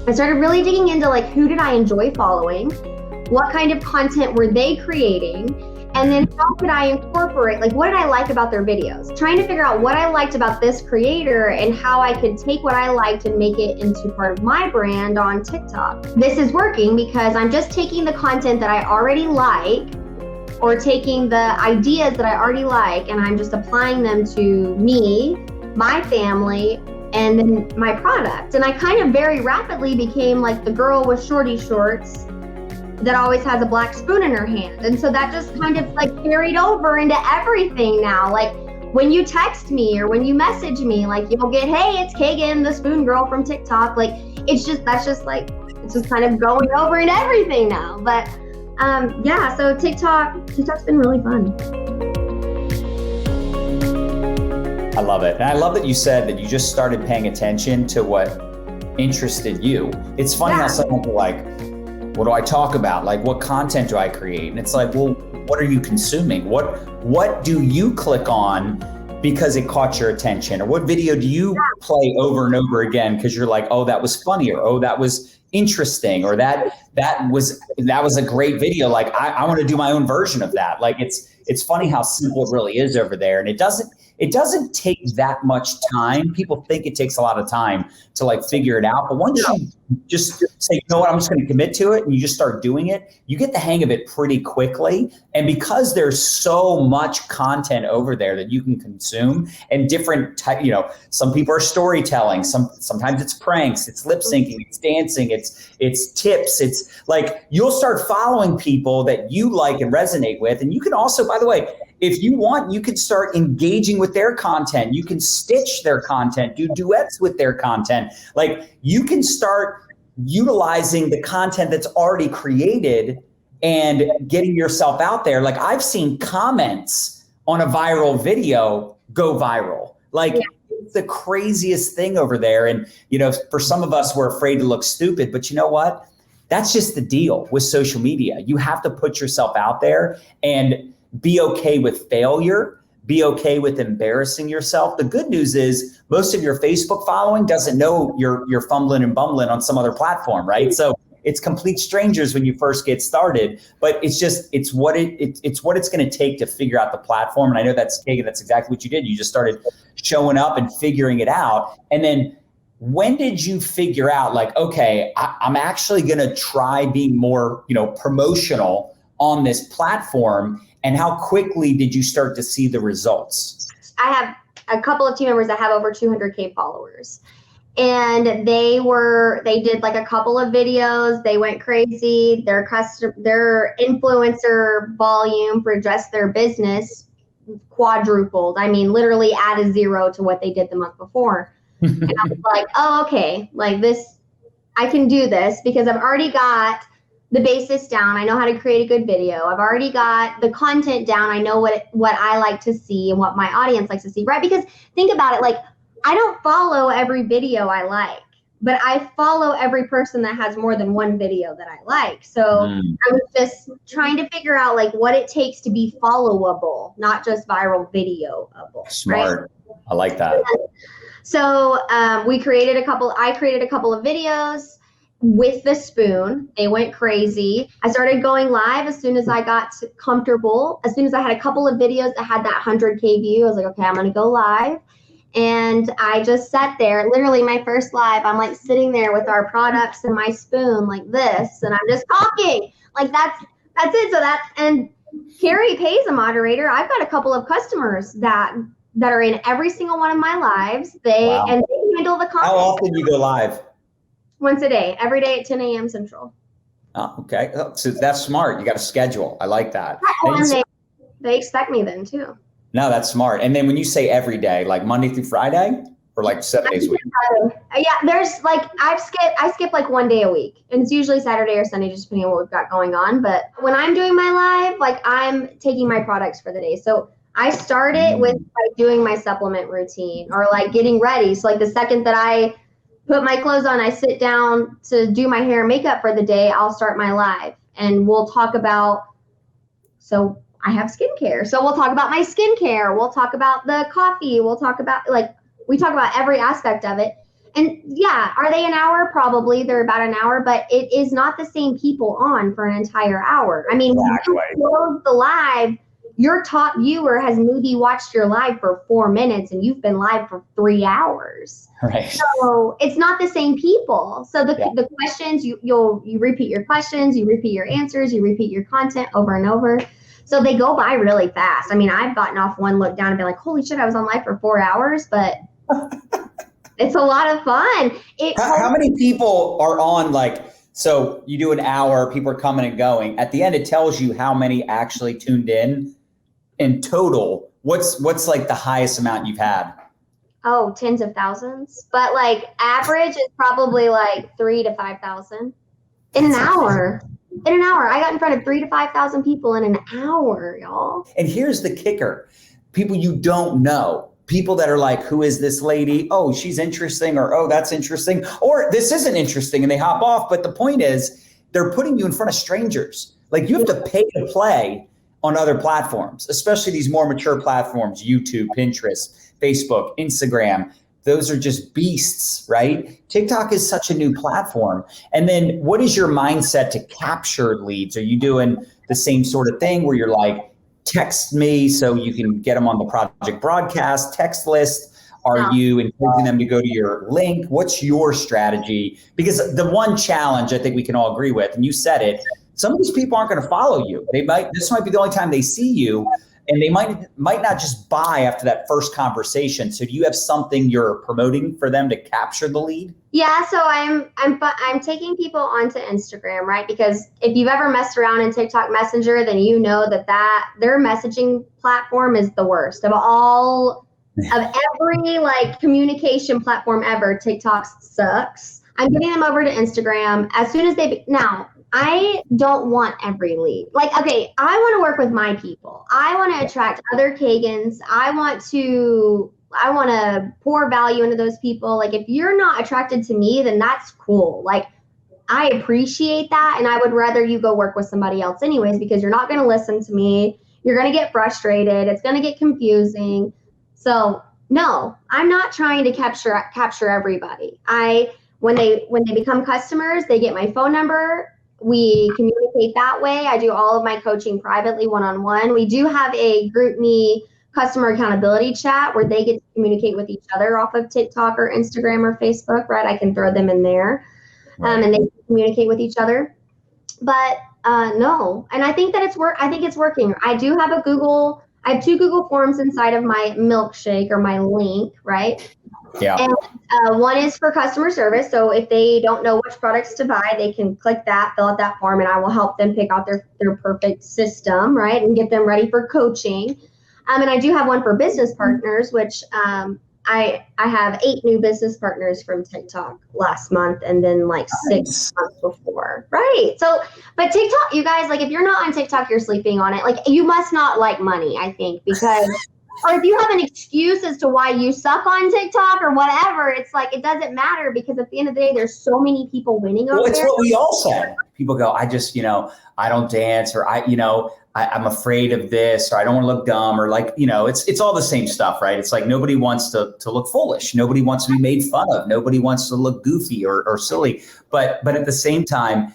I started really digging into like, who did I enjoy following? What kind of content were they creating? And then how could I incorporate, like, what did I like about their videos? Trying to figure out what I liked about this creator and how I could take what I liked and make it into part of my brand on TikTok. This is working because I'm just taking the content that I already like, or taking the ideas that I already like, and I'm just applying them to me, my family, and then my product. And I kind of very rapidly became like the girl with shorty shorts that always has a black spoon in her hand. And so that just kind of like carried over into everything now. Like when you text me or when you message me, like you'll get, hey, it's Kaggan, the spoon girl from TikTok. Like it's just kind of going over in everything now. But yeah, so TikTok's been really fun. I love it. And I love that you said that you just started paying attention to what interested you. It's funny how some people are like, what do I talk about? Like, what content do I create? And it's like, well, what are you consuming? What do you click on because it caught your attention? Or what video do you play over and over again because you're like, oh, that was funny, or oh, that was interesting, or that was a great video. Like, I want to do my own version of that. Like, it's funny how simple it really is over there. And it doesn't take that much time. People think it takes a lot of time to like figure it out. But once you just say, you know what, I'm just going to commit to it, and you just start doing it, you get the hang of it pretty quickly. And because there's so much content over there that you can consume, and different type, some people are storytelling, sometimes it's pranks, it's lip syncing, it's dancing, it's tips. It's like, you'll start following people that you like and resonate with. And you can also, by the way, if you want, you can start engaging with their content. You can stitch their content, do duets with their content. Like, you can start utilizing the content that's already created and getting yourself out there. Like, I've seen comments on a viral video go viral. Like, it's the craziest thing over there. And, for some of us, we're afraid to look stupid, but you know what? That's just the deal with social media. You have to put yourself out there and be okay with failure, be okay with embarrassing yourself. The good news is most of your Facebook following doesn't know you're fumbling and bumbling on some other platform, right? So it's complete strangers when you first get started, but it's what it's going to take to figure out the platform. And I know that's exactly what you did. You just started showing up and figuring it out. And then when did you figure out, like, okay, I'm actually going to try being more, promotional on this platform? And how quickly did you start to see the results? I have a couple of team members that have over 200K followers, and they did like a couple of videos. They went crazy. Their influencer volume for just their business quadrupled. I mean, literally added 0 to what they did the month before. And I was like, oh, okay, like this, I can do this because I've already got the basis down. I know how to create a good video. I've already got the content down. I know what I like to see and what my audience likes to see, right? Because think about it, like, I don't follow every video I like, but I follow every person that has more than one video that I like. So I was just trying to figure out like what it takes to be followable, not just viral videoable. Smart. Right? I like that. So I created a couple of videos with the spoon. They went crazy. I started going live as soon as I got comfortable. As soon as I had a couple of videos that had that 100K view, I was like, okay, I'm going to go live. And I just sat there, literally my first live, I'm like sitting there with our products and my spoon like this, and I'm just talking. Like that's it. And Carrie pays a moderator. I've got a couple of customers that are in every single one of my lives. And they handle the content. How often do you go live? Once a day, every day at 10 a.m. Central. Oh, okay. So that's smart. You got a schedule. I like that. And they expect me then too. No, that's smart. And then when you say every day, like Monday through Friday, or like 7 days a week? Yeah, there's like, I skip like one day a week. And it's usually Saturday or Sunday, just depending on what we've got going on. But when I'm doing my live, like I'm taking my products for the day. So I start it with like doing my supplement routine or like getting ready. So like the second that I put my clothes on, I sit down to do my hair and makeup for the day, I'll start my live. And we'll talk about, so I have skincare. So we'll talk about my skincare. We'll talk about the coffee. We'll talk about we talk about every aspect of it. And yeah, are they an hour? Probably they're about an hour, but it is not the same people on for an entire hour. I mean, Exactly. when you close the live, your top viewer has maybe watched your live for 4 minutes and you've been live for 3 hours. Right. So it's not the same people. So the questions, you repeat your questions, you repeat your answers, you repeat your content over and over. So they go by really fast. I mean, I've gotten off one look down and been like, holy shit, I was on live for 4 hours, but it's a lot of fun. How many people are on, like, so you do an hour, people are coming and going. At the end, it tells you how many actually tuned in total. What's like the highest amount you've had? Oh, tens of thousands. But like average is probably like 3,000 to 5,000 in an hour. In an hour. I got in front of 3,000 to 5,000 people in an hour, y'all. And here's the kicker. People you don't know. People that are like, who is this lady? Oh, she's interesting, or oh, that's interesting, or this isn't interesting, and they hop off. But the point is, they're putting you in front of strangers. Like, you have to pay to play on other platforms, especially these more mature platforms, YouTube, Pinterest, Facebook, Instagram. Those are just beasts, right? TikTok is such a new platform. And then what is your mindset to capture leads? Are you doing the same sort of thing where you're like, text me so you can get them on the project broadcast text list? Are you encouraging them to go to your link? What's your strategy? Because the one challenge I think we can all agree with, and you said it, some of these people aren't going to follow you. This might be the only time they see you, and they might not just buy after that first conversation. So do you have something you're promoting for them to capture the lead? Yeah, so I'm taking people onto Instagram, right? Because if you've ever messed around in TikTok Messenger, then you know that their messaging platform is the worst of all of every like communication platform ever. TikTok sucks. I'm getting them over to Instagram as soon as now. I don't want every lead. Like, okay, I want to work with my people. I want to attract other Kaggans. I want to pour value into those people. Like, if you're not attracted to me, then that's cool. Like, I appreciate that. And I would rather you go work with somebody else anyways, because you're not going to listen to me. You're going to get frustrated. It's going to get confusing. So no, I'm not trying to capture everybody. When they become customers, they get my phone number. We communicate that way. I do all of my coaching privately, one-on-one. We do have a GroupMe customer accountability chat where they get to communicate with each other off of TikTok or Instagram or Facebook, right? I can throw them in there, and they communicate with each other. But no, and I think that it's working. I have 2 Google Forms inside of my milkshake or my link, right? Yeah. And one is for customer service. So if they don't know which products to buy, they can click that, fill out that form, and I will help them pick out their perfect system, right? And get them ready for coaching. And I do have one for business partners, which I have 8 new business partners from TikTok last month, and then like 6 months before. Right. So, but TikTok, you guys, like, if you're not on TikTok, you're sleeping on it. Like, you must not like money, I think, because or if you have an excuse as to why you suck on TikTok or whatever, it's like, it doesn't matter, because at the end of the day, there's so many people winning over there. Well, it's what we all said. People go, I just, I don't dance, or I'm afraid of this, or I don't want to look dumb, or like, it's all the same stuff, right? It's like, nobody wants to look foolish. Nobody wants to be made fun of. Nobody wants to look goofy or silly. But at the same time,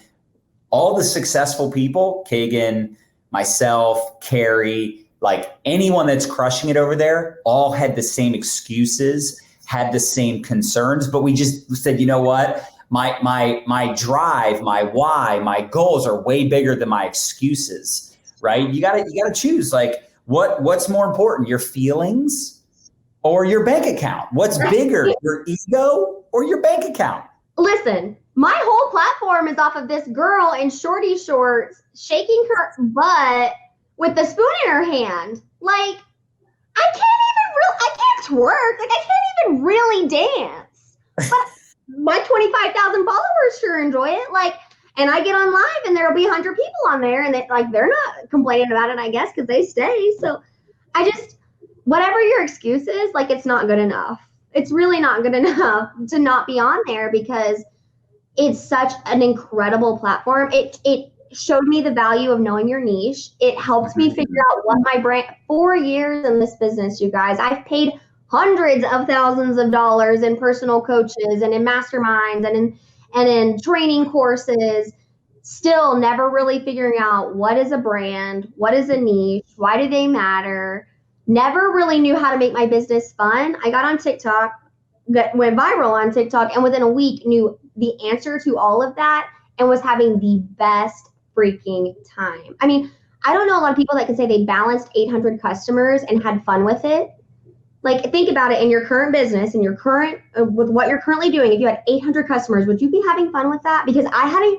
all the successful people, Kaggan, myself, Carrie, like anyone that's crushing it over there, all had the same excuses, had the same concerns, but we just said, you know what? My drive, my why, my goals are way bigger than my excuses, right? You gotta choose, like, what's more important, your feelings or your bank account? What's bigger, your ego or your bank account? Listen, my whole platform is off of this girl in shorty shorts shaking her butt with the spoon in her hand. Like, I can't twerk. Like, I can't even really dance. But my 25,000 followers sure enjoy it. Like, and I get on live and there'll be 100 people on there, and they're not complaining about it, I guess, because they stay. So whatever your excuse is, like, it's not good enough. It's really not good enough to not be on there, because it's such an incredible platform. It showed me the value of knowing your niche. It helped me figure out what my brand, 4 years in this business, you guys. I've paid hundreds of thousands of dollars in personal coaches and in masterminds and in training courses, still never really figuring out what is a brand, what is a niche, why do they matter. Never really knew how to make my business fun. I got on TikTok, went viral on TikTok, and within a week knew the answer to all of that and was having the best freaking time. I mean, I don't know a lot of people that can say they balanced 800 customers and had fun with it. Like, think about it in your current business, in your current, with what you're currently doing. If you had 800 customers, would you be having fun with that? Because I had a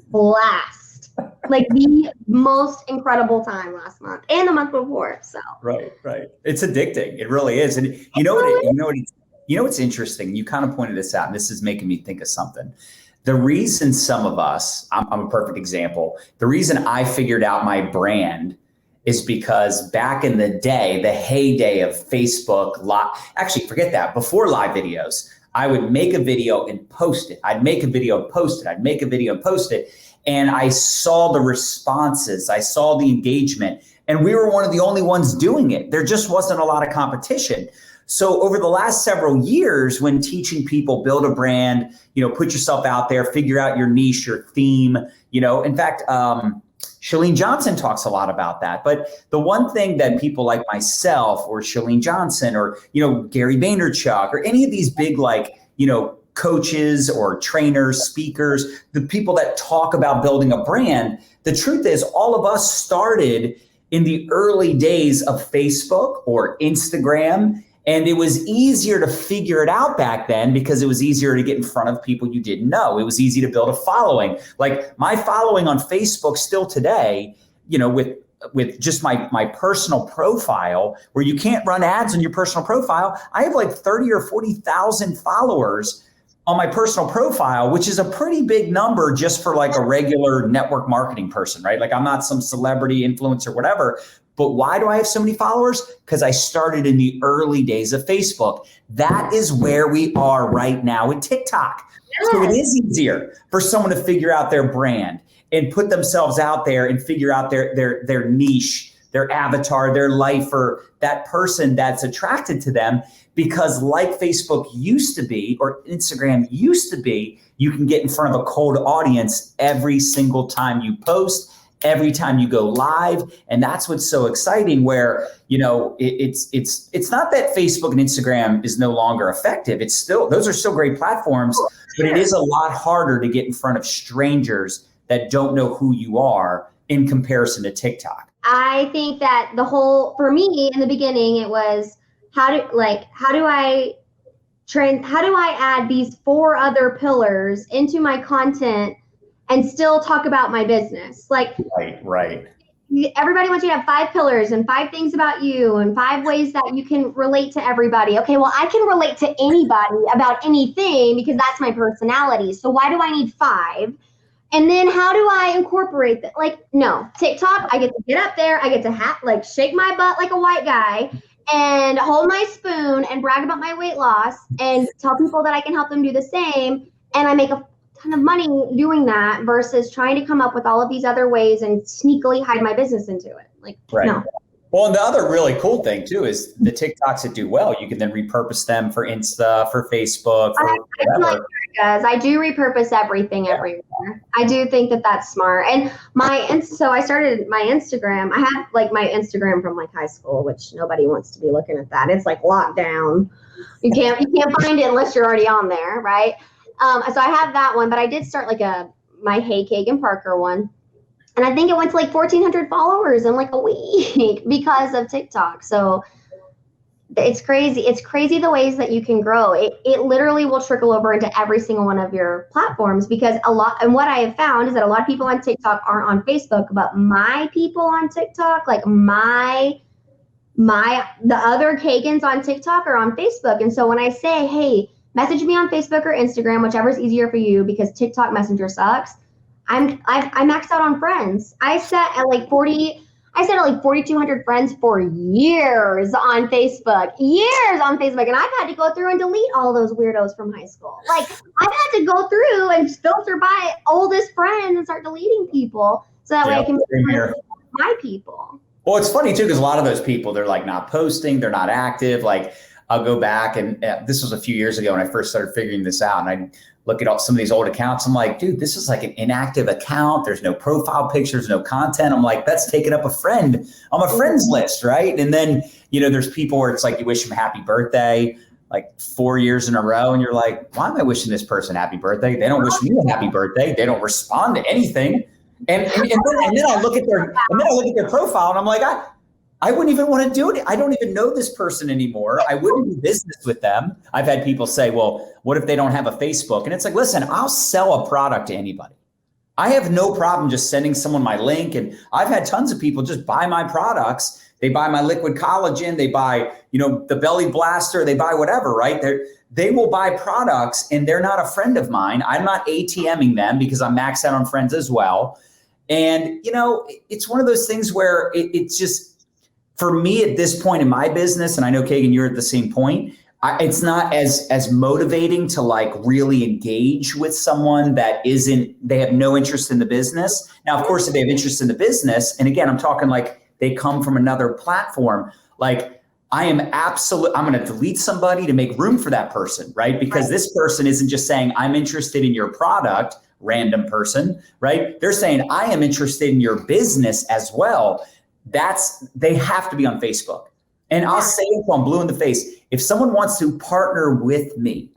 blast, like the most incredible time last month and the month before. So right. It's addicting. It really is. And what's interesting? You kind of pointed this out, and this is making me think of something. The reason some of us, I'm a perfect example. The reason I figured out my brand is because back in the day, the heyday of Facebook, actually forget that, before live videos, I would make a video and post it. I'd make a video and post it. I'd make a video and post it. And I saw the responses. I saw the engagement. And we were one of the only ones doing it. There just wasn't a lot of competition. So over the last several years, when teaching people build a brand, put yourself out there, figure out your niche, your theme, in fact, Chalene Johnson talks a lot about that. But the one thing that people like myself or Chalene Johnson or, Gary Vaynerchuk or any of these big, coaches or trainers, speakers, the people that talk about building a brand, the truth is all of us started in the early days of Facebook or Instagram. And it was easier to figure it out back then because it was easier to get in front of people you didn't know. It was easy to build a following. Like my following on Facebook still today, with just my personal profile, where you can't run ads on your personal profile. I have like 30 or 40,000 followers on my personal profile, which is a pretty big number just for like a regular network marketing person, right? Like I'm not some celebrity influencer, whatever. But why do I have so many followers? Because I started in the early days of Facebook. That is where we are right now with TikTok. Yes. So it is easier for someone to figure out their brand and put themselves out there and figure out their niche, their avatar, their life, or that person that's attracted to them. Because like Facebook used to be, or Instagram used to be, you can get in front of a cold audience every single time you post, every time you go live. And that's what's so exciting, where, it's not that Facebook and Instagram is no longer effective. It's still, those are still great platforms, but it is a lot harder to get in front of strangers that don't know who you are in comparison to TikTok. I think that for me in the beginning, it was how do I add these 4 other pillars into my content and still talk about my business? Like, right. Everybody wants you to have 5 pillars and 5 things about you and 5 ways that you can relate to everybody. Okay, well, I can relate to anybody about anything because that's my personality. So why do I need 5? And then how do I incorporate that? Like, no, TikTok, I get to get up there. I get to shake my butt like a white guy and hold my spoon and brag about my weight loss and tell people that I can help them do the same. And I make a ton of money doing that versus trying to come up with all of these other ways and sneakily hide my business into it. No. Well, and the other really cool thing too is the TikToks that do well, you can then repurpose them for Insta, for Facebook, for whatever. I do repurpose everything everywhere. I do think that that's smart. And so I started my Instagram. I have my Instagram from high school, which nobody wants to be looking at that. It's locked down. You can't find it unless you're already on there, right? So I have that one, but I did start my Hey Kaggan Parker one. And I think it went to 1,400 followers in a week because of TikTok. So it's crazy. It's crazy the ways that you can grow. It literally will trickle over into every single one of your platforms because and what I have found is that a lot of people on TikTok aren't on Facebook, but my people on TikTok, the other Kaggans on TikTok are on Facebook. And so when I say, hey, message me on Facebook or Instagram, whichever's easier for you, because TikTok Messenger sucks. I maxed out on friends. I set at 4,200 friends for years on Facebook, and I've had to go through and delete all those weirdos from high school. I've had to go through and filter by oldest friends and start deleting people so that way I can make my people. Well, it's funny too, because a lot of those people, they're not posting, they're not active. I'll go back and this was a few years ago when I first started figuring this out. And I look at some of these old accounts. I'm like, dude, this is like an inactive account. There's no profile pictures, no content. I'm like, that's taking up a friend on my friends list, right? And then, there's people where it's like you wish them happy birthday, like 4 years in a row. And you're like, why am I wishing this person happy birthday? They don't wish me a happy birthday. They don't respond to anything. And then I look at their profile and I'm like, I wouldn't even want to do it. I don't even know this person anymore. I wouldn't do business with them. I've had people say, well, what if they don't have a Facebook? And it's like, listen, I'll sell a product to anybody. I have no problem just sending someone my link. And I've had tons of people just buy my products. They buy my liquid collagen. They buy, the belly blaster. They buy whatever, right? They will buy products and they're not a friend of mine. I'm not ATMing them because I'm maxed out on friends as well. And, it's one of those things where it's just, for me at this point in my business, and I know Kaggan, you're at the same point, it's not as motivating to like really engage with someone that they have no interest in the business. Now, of course, if they have interest in the business, and again, I'm talking like they come from another platform, like I'm going to delete somebody to make room for that person, right? Because this person isn't just saying, I'm interested in your product, random person, right? They're saying, I am interested in your business as well. They have to be on Facebook. And I'll say it until I'm blue in the face. If someone wants to partner with me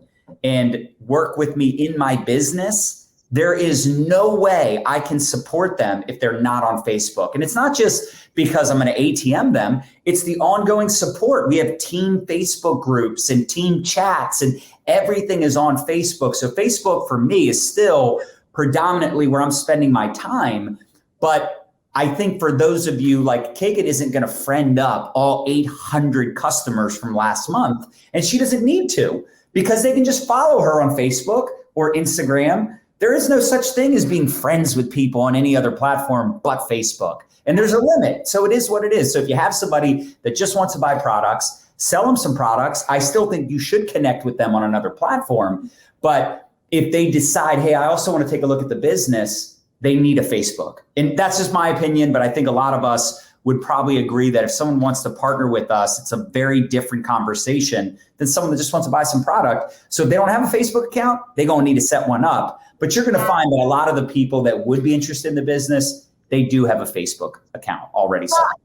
and work with me in my business, there is no way I can support them if they're not on Facebook. And it's not just because I'm going to ATM them. It's the ongoing support. We have team Facebook groups and team chats and everything is on Facebook. So Facebook for me is still predominantly where I'm spending my time. But I think for those of you, like Kaggan isn't going to friend up all 800 customers from last month, and she doesn't need to because they can just follow her on Facebook or Instagram. There is no such thing as being friends with people on any other platform but Facebook. And there's a limit. So it is what it is. So if you have somebody that just wants to buy products, sell them some products. I still think you should connect with them on another platform. But if they decide, hey, I also want to take a look at the business, they need a Facebook. And that's just my opinion, but I think a lot of us would probably agree that if someone wants to partner with us, it's a very different conversation than someone that just wants to buy some product. So if they don't have a Facebook account, they're going to need to set one up. But you're going to find that a lot of the people that would be interested in the business, they do have a Facebook account already set up.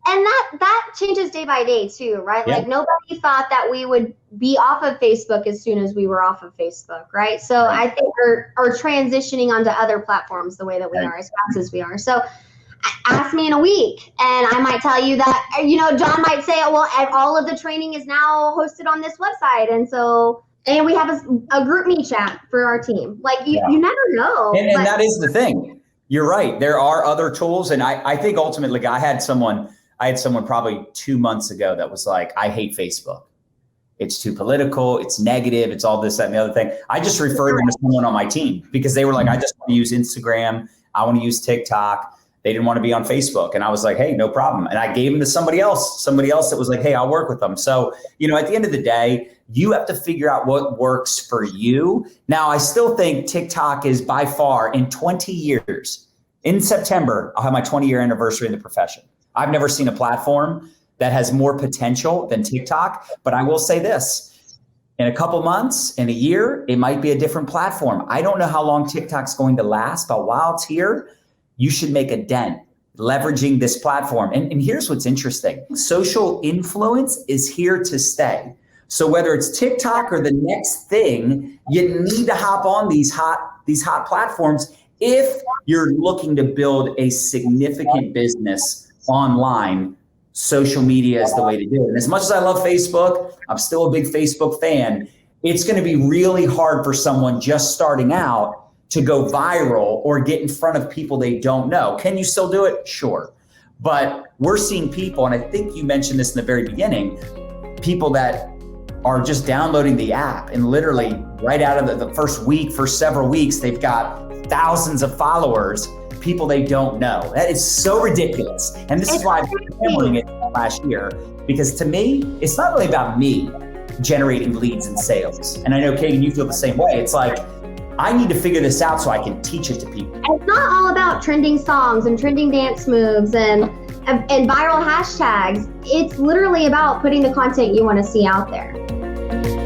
And that changes day by day too, right? Yeah. Like nobody thought that we would be off of Facebook as soon as we were off of Facebook, right? So I think we're transitioning onto other platforms the way that we are, as fast as we are. So ask me in a week and I might tell you that, John might say, well, all of the training is now hosted on this website. And we have a group me chat for our team. Like you never know. And that is the thing. You're right. There are other tools. And I think ultimately I had someone probably 2 months ago that was like, I hate Facebook. It's too political. It's negative. It's all this, that, and the other thing. I just referred them to someone on my team because they were like, I just want to use Instagram. I want to use TikTok. They didn't want to be on Facebook. And I was like, hey, no problem. And I gave them to somebody else that was like, hey, I'll work with them. So, at the end of the day, you have to figure out what works for you. Now, I still think TikTok is by far in 20 years, in September, I'll have my 20-year anniversary in the profession. I've never seen a platform that has more potential than TikTok, but I will say this, in a couple months, in a year, it might be a different platform. I don't know how long TikTok's going to last, but while it's here, you should make a dent leveraging this platform. And here's what's interesting. Social influence is here to stay. So whether it's TikTok or the next thing, you need to hop on these hot platforms if you're looking to build a significant business online. Social media is the way to do it. And as much as I love Facebook, I'm still a big Facebook fan. It's going to be really hard for someone just starting out to go viral or get in front of people they don't know. Can you still do it? Sure. But we're seeing people, and I think you mentioned this in the very beginning, people that are just downloading the app and literally right out of the first week, for several weeks, they've got thousands of followers, people they don't know. That is so ridiculous. And this is why I've been hammering it last year, because to me, it's not really about me generating leads and sales. And I know, Kaggan, you feel the same way. It's like, I need to figure this out so I can teach it to people. It's not all about trending songs and trending dance moves and and viral hashtags, it's literally about putting the content you want to see out there.